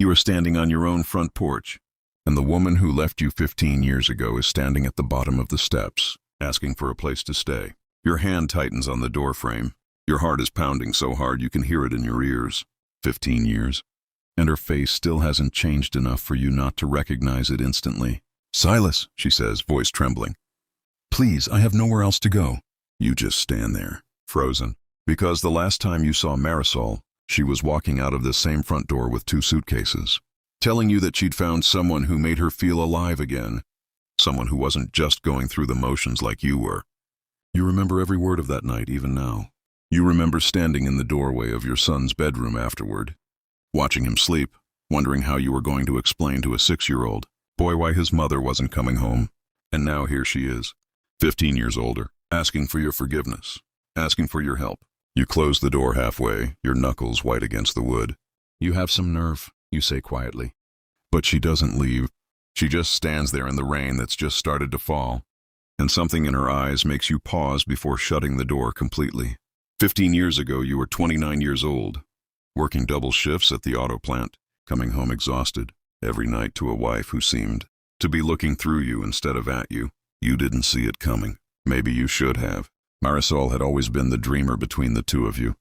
You are standing on your own front porch, and the woman who left you 15 years ago is standing at the bottom of the steps, asking for a place to stay. Your hand tightens on the doorframe. Your heart is pounding so hard you can hear it in your ears. 15 years. And her face still hasn't changed enough for you not to recognize it instantly. "Silas," she says, voice trembling. "Please, I have nowhere else to go." You just stand there, frozen. Because the last time you saw Marisol, she was walking out of this same front door with 2 suitcases, telling you that she'd found someone who made her feel alive again, someone who wasn't just going through the motions like you were. You remember every word of that night, even now. You remember standing in the doorway of your son's bedroom afterward, watching him sleep, wondering how you were going to explain to a 6-year-old boy why his mother wasn't coming home. And now here she is, 15 years older, asking for your forgiveness, asking for your help. You close the door halfway, your knuckles white against the wood. "You have some nerve," you say quietly. But she doesn't leave. She just stands there in the rain that's just started to fall, and something in her eyes makes you pause before shutting the door completely. 15 years ago, you were 29 years old, working double shifts at the auto plant, coming home exhausted every night to a wife who seemed to be looking through you instead of at you. You didn't see it coming. Maybe you should have. Marisol had always been the dreamer between the two of you,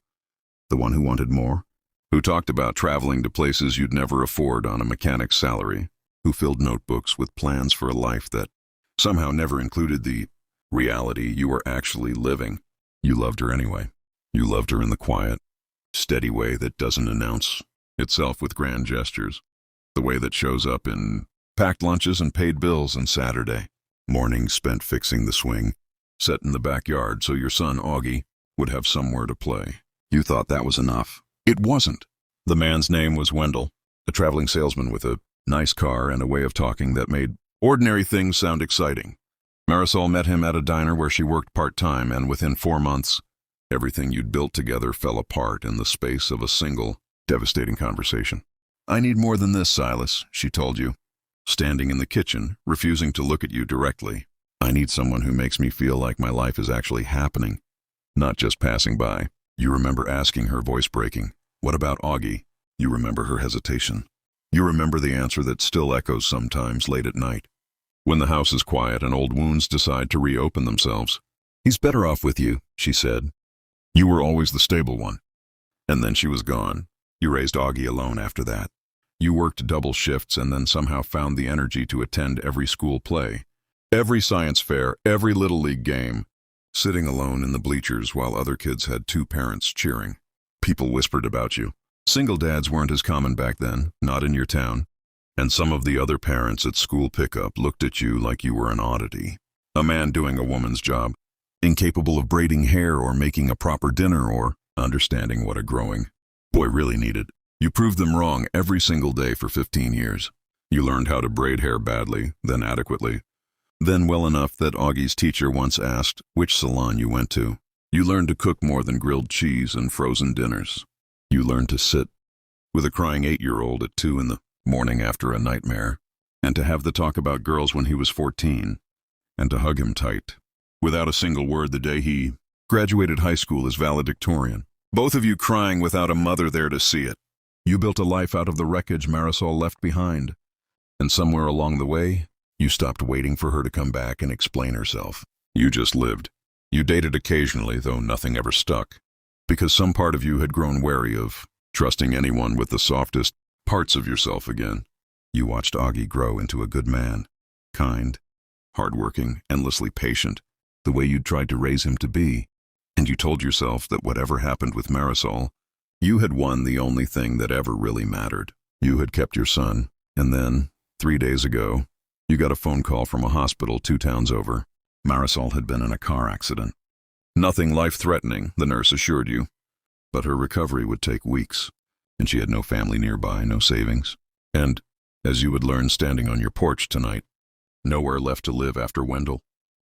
the one who wanted more, who talked about traveling to places you'd never afford on a mechanic's salary, who filled notebooks with plans for a life that somehow never included the reality you were actually living. You loved her anyway. You loved her in the quiet, steady way that doesn't announce itself with grand gestures, the way that shows up in packed lunches and paid bills on Saturday, mornings spent fixing the swing, set in the backyard so your son, Augie, would have somewhere to play. You thought that was enough. It wasn't. The man's name was Wendell, a traveling salesman with a nice car and a way of talking that made ordinary things sound exciting. Marisol met him at a diner where she worked part-time, and within 4 months, everything you'd built together fell apart in the space of a single, devastating conversation. "I need more than this, Silas," she told you, standing in the kitchen, refusing to look at you directly. "I need someone who makes me feel like my life is actually happening, not just passing by." You remember asking her, voice breaking, "What about Augie?" You remember her hesitation. You remember the answer that still echoes sometimes late at night, when the house is quiet and old wounds decide to reopen themselves. "He's better off with you," she said. You were always the stable one. And then she was gone. You raised Augie alone after that. You worked double shifts and then somehow found the energy to attend every school play, every science fair, every little league game, sitting alone in the bleachers while other kids had 2 parents cheering. People whispered about you. Single dads weren't as common back then, not in your town. And some of the other parents at school pickup looked at you like you were an oddity, a man doing a woman's job, incapable of braiding hair or making a proper dinner or understanding what a growing boy really needed. You proved them wrong every single day for 15 years. You learned how to braid hair badly, then adequately, then well enough that Augie's teacher once asked which salon you went to. You learned to cook more than grilled cheese and frozen dinners. You learned to sit with a crying 8-year-old at 2 in the morning after a nightmare, and to have the talk about girls when he was 14, and to hug him tight, without a single word the day he graduated high school as valedictorian. Both of you crying without a mother there to see it. You built a life out of the wreckage Marisol left behind, and somewhere along the way, you stopped waiting for her to come back and explain herself. You just lived. You dated occasionally, though nothing ever stuck, because some part of you had grown wary of trusting anyone with the softest parts of yourself again. You watched Augie grow into a good man, kind, hardworking, endlessly patient, the way you'd tried to raise him to be, and you told yourself that whatever happened with Marisol, you had won the only thing that ever really mattered. You had kept your son, and then, 3 days ago, you got a phone call from a hospital 2 towns over. Marisol had been in a car accident. Nothing life-threatening, the nurse assured you, but her recovery would take weeks, and she had no family nearby, no savings, and, as you would learn standing on your porch tonight, nowhere left to live after Wendell.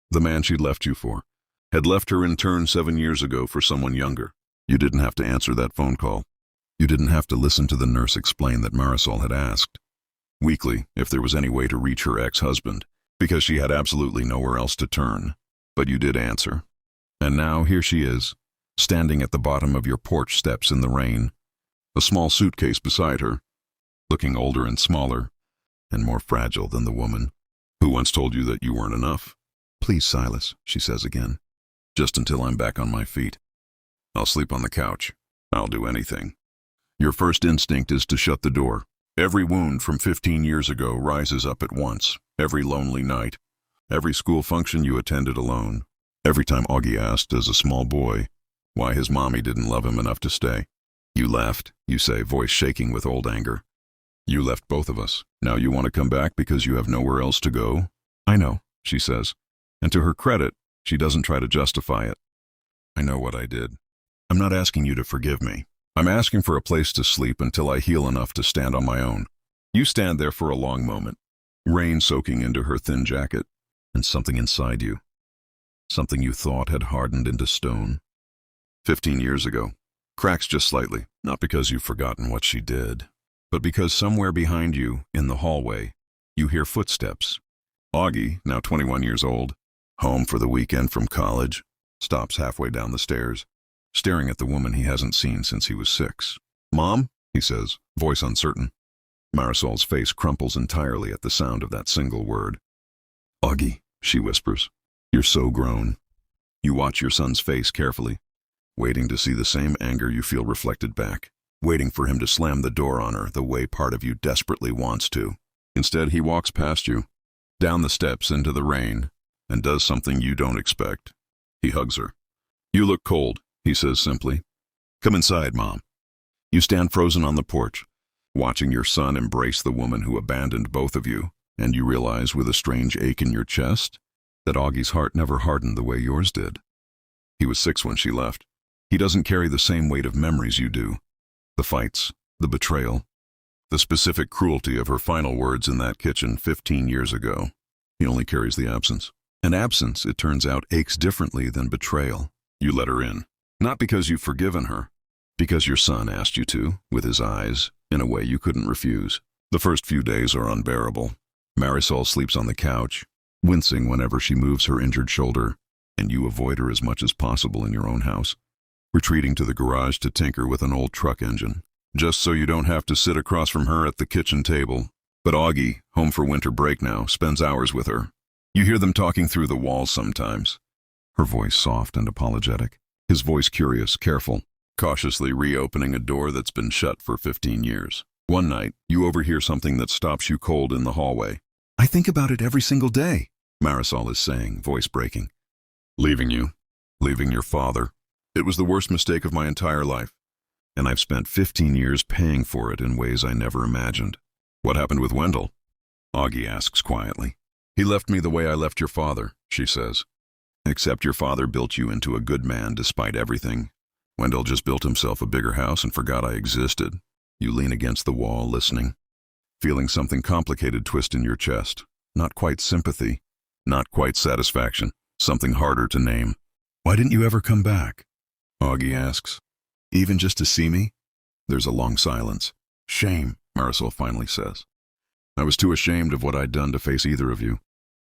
The man she'd left you for had left her in turn 7 years ago for someone younger. You didn't have to answer that phone call. You didn't have to listen to the nurse explain that Marisol had asked weekly if there was any way to reach her ex-husband, because she had absolutely nowhere else to turn. But you did answer. And now here she is, standing at the bottom of your porch steps in the rain, a small suitcase beside her, looking older and smaller, and more fragile than the woman. Who once told you that you weren't enough? Please, Silas, she says again. Just until I'm back on my feet. I'll sleep on the couch. I'll do anything. Your first instinct is to shut the door. Every wound from 15 years ago rises up at once. Every lonely night. Every school function you attended alone. Every time Augie asked, as a small boy, why his mommy didn't love him enough to stay. You left, you say, voice shaking with old anger. You left both of us. Now you want to come back because you have nowhere else to go? I know, she says. And to her credit, she doesn't try to justify it. I know what I did. I'm not asking you to forgive me. I'm asking for a place to sleep until I heal enough to stand on my own. You stand there for a long moment, rain soaking into her thin jacket, and something inside you. Something you thought had hardened into stone. 15 years ago. Cracks just slightly, not because you've forgotten what she did, but because somewhere behind you, in the hallway, you hear footsteps. Augie, now 21 years old, home for the weekend from college, stops halfway down the stairs, staring at the woman he hasn't seen since he was 6. Mom, he says, voice uncertain. Marisol's face crumples entirely at the sound of that single word. Augie, she whispers, you're so grown. You watch your son's face carefully, waiting to see the same anger you feel reflected back, waiting for him to slam the door on her the way part of you desperately wants to. Instead, he walks past you, down the steps into the rain, and does something you don't expect. He hugs her. You look cold, he says simply. Come inside, Mom. You stand frozen on the porch, watching your son embrace the woman who abandoned both of you, and you realize with a strange ache in your chest that Augie's heart never hardened the way yours did. He was 6 when she left. He doesn't carry the same weight of memories you do. The fights, the betrayal, the specific cruelty of her final words in that kitchen 15 years ago. He only carries the absence. And absence, it turns out, aches differently than betrayal. You let her in. Not because you've forgiven her, because your son asked you to, with his eyes, in a way you couldn't refuse. The first few days are unbearable. Marisol sleeps on the couch, wincing whenever she moves her injured shoulder, and you avoid her as much as possible in your own house, retreating to the garage to tinker with an old truck engine, just so you don't have to sit across from her at the kitchen table. But Augie, home for winter break now, spends hours with her. You hear them talking through the walls sometimes. Her voice soft and apologetic, his voice curious, careful, cautiously reopening a door that's been shut for 15 years. One night, you overhear something that stops you cold in the hallway. I think about it every single day, Marisol is saying, voice breaking. Leaving you. Leaving your father. It was the worst mistake of my entire life, and I've spent 15 years paying for it in ways I never imagined. What happened with Wendell? Augie asks quietly. He left me the way I left your father, she says. Except your father built you into a good man despite everything. Wendell just built himself a bigger house and forgot I existed. You lean against the wall, listening, feeling something complicated twist in your chest. Not quite sympathy, not quite satisfaction, something harder to name. Why didn't you ever come back? Augie asks. Even just to see me? There's a long silence. Shame, Marisol finally says. I was too ashamed of what I'd done to face either of you.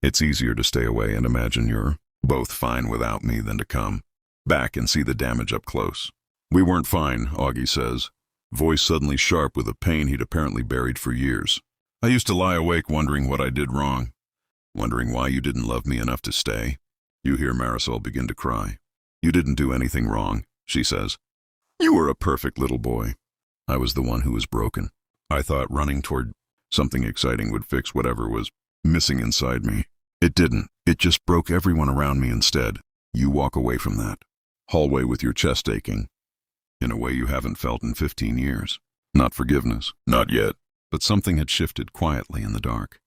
It's easier to stay away and imagine you're both fine without me than to come back and see the damage up close. We weren't fine, Augie says, voice suddenly sharp with a pain he'd apparently buried for years. I used to lie awake wondering what I did wrong, wondering why you didn't love me enough to stay. You hear Marisol begin to cry. You didn't do anything wrong, she says. You were a perfect little boy. I was the one who was broken. I thought running toward something exciting would fix whatever was missing inside me. It didn't. It just broke everyone around me instead. You walk away from that hallway with your chest aching, in a way you haven't felt in 15 years. Not forgiveness, not yet, but something had shifted quietly in the dark.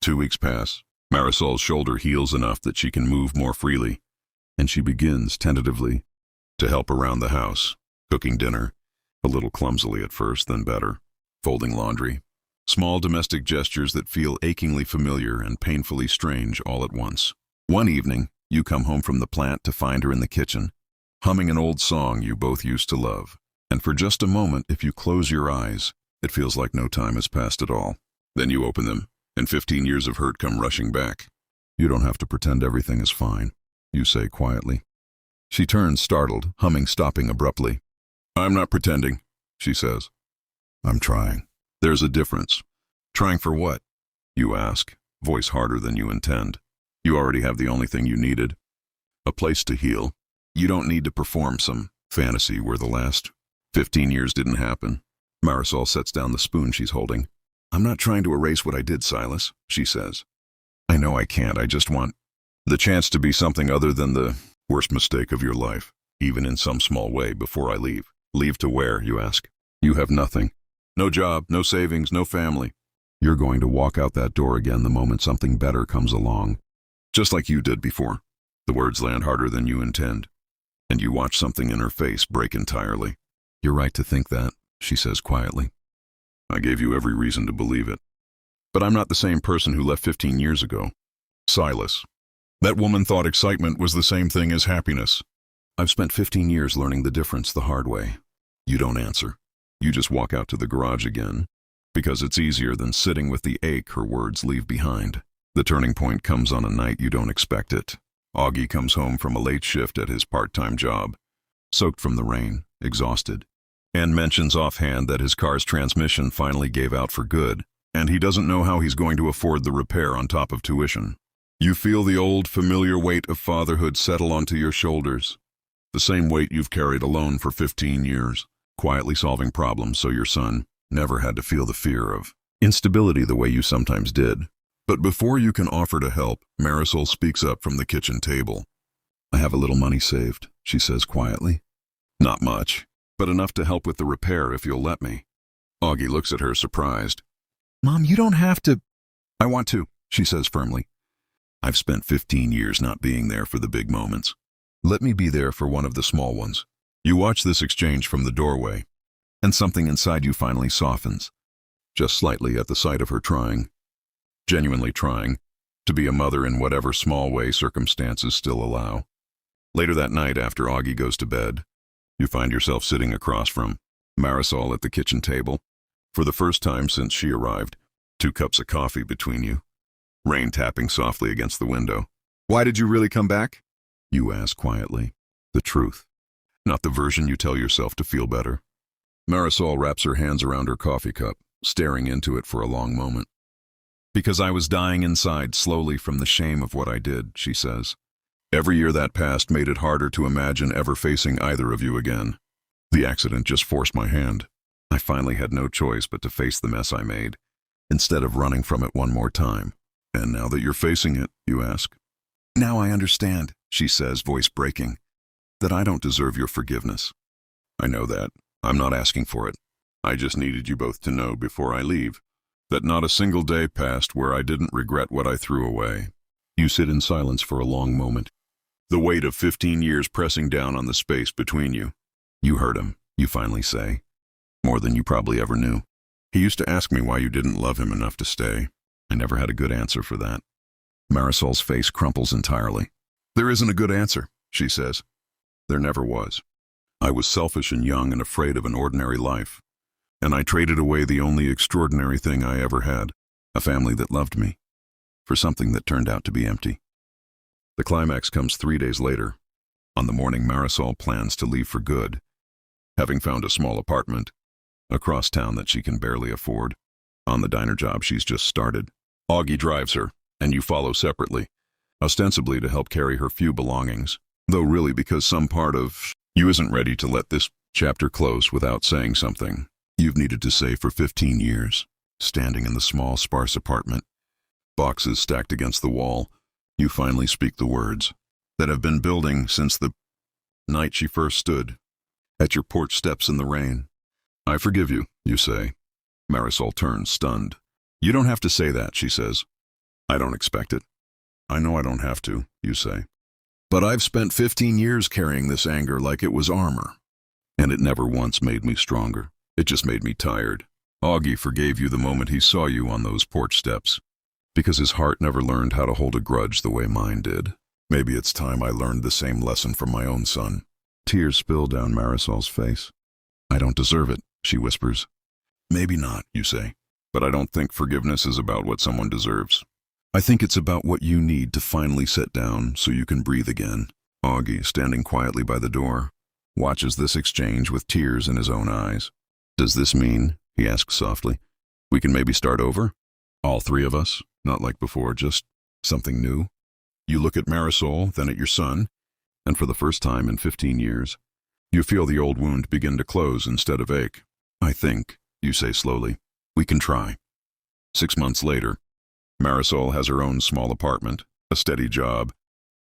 2 weeks pass. Marisol's shoulder heals enough that she can move more freely, and she begins, tentatively, to help around the house, cooking dinner, a little clumsily at first, then better, folding laundry. Small domestic gestures that feel achingly familiar and painfully strange all at once. One evening, you come home from the plant to find her in the kitchen, humming an old song you both used to love. And for just a moment, if you close your eyes, it feels like no time has passed at all. Then you open them, and 15 years of hurt come rushing back. You don't have to pretend everything is fine, you say quietly. She turns, startled, humming, stopping abruptly. I'm not pretending, she says. I'm trying. There's a difference. Trying for what? You ask, voice harder than you intend. You already have the only thing you needed. A place to heal. You don't need to perform some fantasy where the last 15 years didn't happen. Marisol sets down the spoon she's holding. I'm not trying to erase what I did, Silas, she says. I know I can't. I just want the chance to be something other than the worst mistake of your life, even in some small way, before I leave. Leave to where, you ask? You have nothing. No job, no savings, no family. You're going to walk out that door again the moment something better comes along. Just like you did before. The words land harder than you intend, and you watch something in her face break entirely. You're right to think that, she says quietly. I gave you every reason to believe it. But I'm not the same person who left 15 years ago. Silas. That woman thought excitement was the same thing as happiness. I've spent 15 years learning the difference the hard way. You don't answer. You just walk out to the garage again, because it's easier than sitting with the ache her words leave behind. The turning point comes on a night you don't expect it. Augie comes home from a late shift at his part-time job, soaked from the rain, exhausted, and mentions offhand that his car's transmission finally gave out for good, and he doesn't know how he's going to afford the repair on top of tuition. You feel the old, familiar weight of fatherhood settle onto your shoulders, the same weight you've carried alone for 15 years, quietly solving problems so your son never had to feel the fear of instability the way you sometimes did. But before you can offer to help, Marisol speaks up from the kitchen table. I have a little money saved, she says quietly. Not much, but enough to help with the repair if you'll let me. Augie looks at her surprised. Mom, you don't have to. I want to, she says firmly. I've spent 15 years not being there for the big moments. Let me be there for one of the small ones. You watch this exchange from the doorway, and something inside you finally softens, just slightly at the sight of her trying, genuinely trying, to be a mother in whatever small way circumstances still allow. Later that night, after Augie goes to bed, you find yourself sitting across from Marisol at the kitchen table. For the first time since she arrived, 2 cups of coffee between you, rain tapping softly against the window. Why did you really come back? You ask quietly. The truth, not the version you tell yourself to feel better. Marisol wraps her hands around her coffee cup, staring into it for a long moment. Because I was dying inside slowly from the shame of what I did, she says. Every year that passed made it harder to imagine ever facing either of you again. The accident just forced my hand. I finally had no choice but to face the mess I made, instead of running from it one more time. And now that you're facing it, you ask. Now I understand, she says, voice breaking, that I don't deserve your forgiveness. I know that. I'm not asking for it. I just needed you both to know before I leave that not a single day passed where I didn't regret what I threw away. You sit in silence for a long moment, the weight of 15 years pressing down on the space between you. You hurt him, you finally say, more than you probably ever knew. He used to ask me why you didn't love him enough to stay. I never had a good answer for that. Marisol's face crumples entirely. There isn't a good answer, she says. There never was. I was selfish and young and afraid of an ordinary life, and I traded away the only extraordinary thing I ever had, a family that loved me, for something that turned out to be empty. The climax comes 3 days later. On the morning Marisol plans to leave for good, having found a small apartment across town that she can barely afford, on the diner job she's just started. Augie drives her, and you follow separately, ostensibly to help carry her few belongings, though really because some part of you isn't ready to let this chapter close without saying something you've needed to say for 15 years. Standing in the small, sparse apartment, boxes stacked against the wall, you finally speak the words that have been building since the night she first stood at your porch steps in the rain. I forgive you, you say. Marisol turns, stunned. You don't have to say that, she says. I don't expect it. I know I don't have to, you say. But I've spent 15 years carrying this anger like it was armor, and it never once made me stronger. It just made me tired. Augie forgave you the moment he saw you on those porch steps, because his heart never learned how to hold a grudge the way mine did. Maybe it's time I learned the same lesson from my own son. Tears spill down Marisol's face. I don't deserve it, she whispers. Maybe not, you say, but I don't think forgiveness is about what someone deserves. I think it's about what you need to finally sit down so you can breathe again. Augie, standing quietly by the door, watches this exchange with tears in his own eyes. Does this mean, he asks softly, We can maybe start over? All three of us, not like before, just something new. You look at Marisol, then at your son, and for the first time in 15 years, you feel the old wound begin to close instead of ache. I think, you say slowly, we can try. 6 months later, Marisol has her own small apartment, a steady job,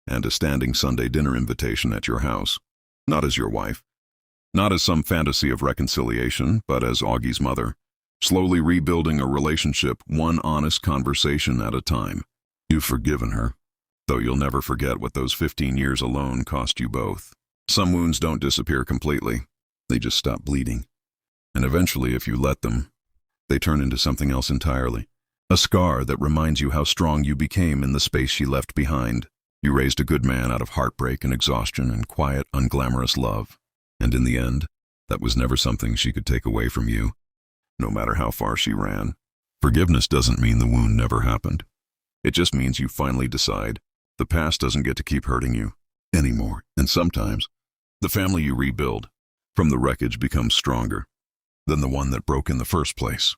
and a standing Sunday dinner invitation at your house. Not as your wife, not as some fantasy of reconciliation, but as Augie's mother, slowly rebuilding a relationship one honest conversation at a time. You've forgiven her, though you'll never forget what those 15 years alone cost you both. Some wounds don't disappear completely. They just stop bleeding. And eventually, if you let them, they turn into something else entirely. A scar that reminds you how strong you became in the space she left behind. You raised a good man out of heartbreak and exhaustion and quiet, unglamorous love. And in the end, that was never something she could take away from you, no matter how far she ran. Forgiveness doesn't mean the wound never happened. It just means you finally decide the past doesn't get to keep hurting you anymore. And sometimes, the family you rebuild from the wreckage becomes stronger than the one that broke in the first place.